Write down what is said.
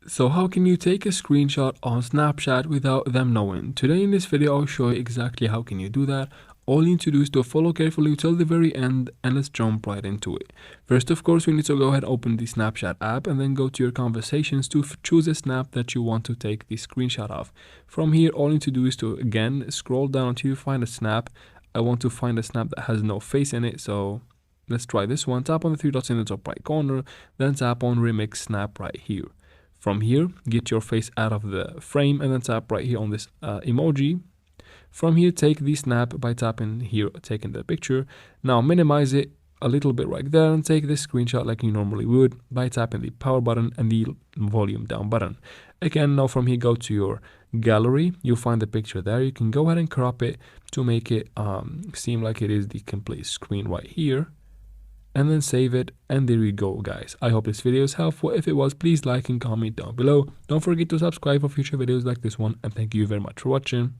So how can you take a screenshot on Snapchat without them knowing? Today in this video I'll show you exactly how can you do that. All you need to do is to follow carefully till the very end, and let's jump right into it. First, of course, we need to go ahead and open the Snapchat app and then go to your conversations to choose a snap that you want to take the screenshot of. From here, all you need to do is to again scroll down until you find a snap. I want to find a snap that has no face in it, so let's try this one. Tap on the three dots in the top right corner, then tap on remix snap right here. From here, get your face out of the frame and then tap right here on this emoji. From here, take the snap by tapping here, taking the picture. Now minimize it a little bit right there and take this screenshot like you normally would by tapping the power button and the volume down button. Again, now from here, go to your gallery. You'll find the picture there. You can go ahead and crop it to make it seem like it is the complete screen right here. And then save it, and there we go, guys. I hope this video is helpful. If it was, please like and comment down below. Don't forget to subscribe for future videos like this one, and thank you very much for watching.